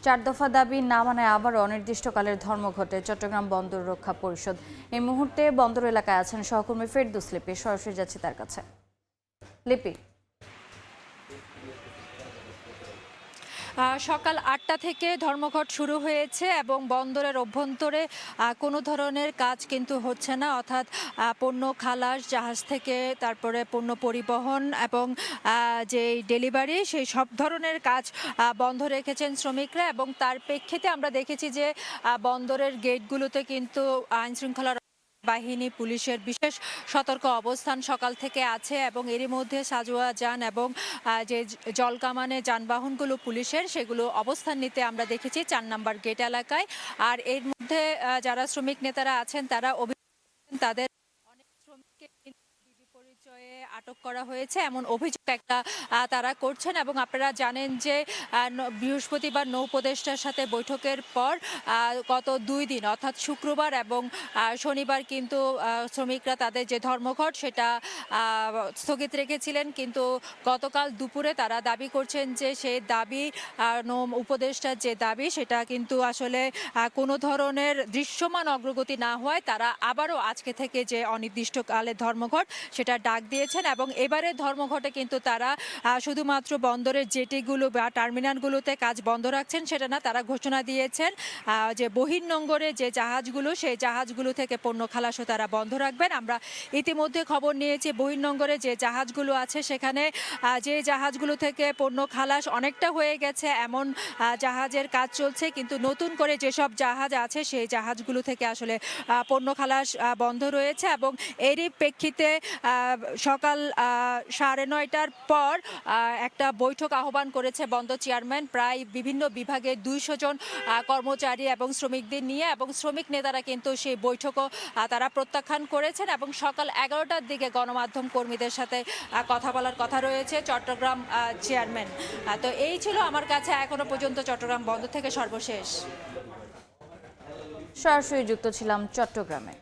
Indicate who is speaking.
Speaker 1: চার দফা দাবি না মানায় আবারও অনির্দিষ্টকালের ধর্মঘটে চট্টগ্রাম বন্দর রক্ষা পরিষদ। এই মুহূর্তে বন্দর এলাকায় আছেন সহকর্মী ফেরদৌস লিপি। সরাসরি যাচ্ছি তার কাছে। লিপি,
Speaker 2: সকাল ৮টা থেকে ধর্মঘট শুরু হয়েছে এবং বন্দরের অভ্যন্তরে কোনো ধরনের কাজ কিন্তু হচ্ছে না, অর্থাৎ পণ্য খালাস, জাহাজ থেকে তারপরে পণ্য পরিবহন এবং যে ডেলিভারি, সেই সব ধরনের কাজ বন্ধ রেখেছেন শ্রমিকরা। এবং তার প্রেক্ষিতে আমরা দেখেছি যে বন্দরের গেটগুলোতে কিন্তু আইনশৃঙ্খলা বাহিনী, পুলিশের বিশেষ সতর্ক অবস্থান সকাল থেকে আছে এবং এরই মধ্যে সাজোয়া যান এবং যে জলকামানে যানবাহনগুলো পুলিশের, সেগুলো অবস্থান নিতে আমরা দেখেছি ৪ নম্বর গেট এলাকায়। আর এর মধ্যে যারা শ্রমিক নেতারা আছেন তারা তাদের অনেক শ্রমিককে ডিবি পরিচয়ে আটক করা হয়েছে এমন অভিযোগ একটা তারা করছেন। এবং আপনারা জানেন যে বৃহস্পতিবার নৌ উপদেষ্টার সাথে বৈঠকের পর গত 2 দিন অর্থাৎ শুক্রবার এবং শনিবার কিন্তু শ্রমিকরা তাদের যে ধর্মঘট সেটা স্থগিত রেখেছিলেন, কিন্তু গতকাল দুপুরে তারা দাবি করছেন যে সেই দাবি, নৌ উপদেষ্টার যে দাবি, সেটা কিন্তু আসলে কোনো ধরনের দৃশ্যমান অগ্রগতি না হওয়ায় তারা আবারও আজকে থেকে যে অনির্দিষ্টকালের ধর্মঘট সেটা ডাক দিয়েছেন। এবং এবারে ধর্মঘটে কিন্তু তারা শুধুমাত্র বন্দরের জেটিগুলো বা টার্মিনালগুলোতে কাজ বন্ধ রাখছেন সেটা না, তারা ঘোষণা দিয়েছেন যে বহির্নোঙরে যে জাহাজগুলো, সেই জাহাজগুলো থেকে পণ্য খালাসও তারা বন্ধ রাখবেন। আমরা ইতিমধ্যে খবর নিয়েছি বহির্নোঙরে যে জাহাজগুলো আছে সেখানে যে জাহাজগুলো থেকে পণ্য খালাস অনেকটা হয়ে গেছে এমন জাহাজের কাজ চলছে, কিন্তু নতুন করে যেসব জাহাজ আছে সেই জাহাজগুলো থেকে আসলে পণ্য খালাস বন্ধ রয়েছে। এবং এরই প্রেক্ষিতে সকাল 9:30টার পর একটা বৈঠক আহ্বান করেছে বন্দর চেয়ারম্যান, প্রায় বিভিন্ন বিভাগের 200 জন কর্মচারী এবং শ্রমিকদের নিয়ে। এবং শ্রমিক নেতারা কিন্তু সেই বৈঠকও তারা প্রত্যাখ্যান করেছেন এবং সকাল 11টার দিকে গণমাধ্যম কর্মীদের সাথে কথা বলার কথা রয়েছে চট্টগ্রাম চেয়ারম্যান। তো এই ছিল আমার কাছে এখনো পর্যন্ত চট্টগ্রাম বন্দর থেকে সর্বশেষ।
Speaker 1: সরাসরি যুক্ত ছিলাম চট্টগ্রামে।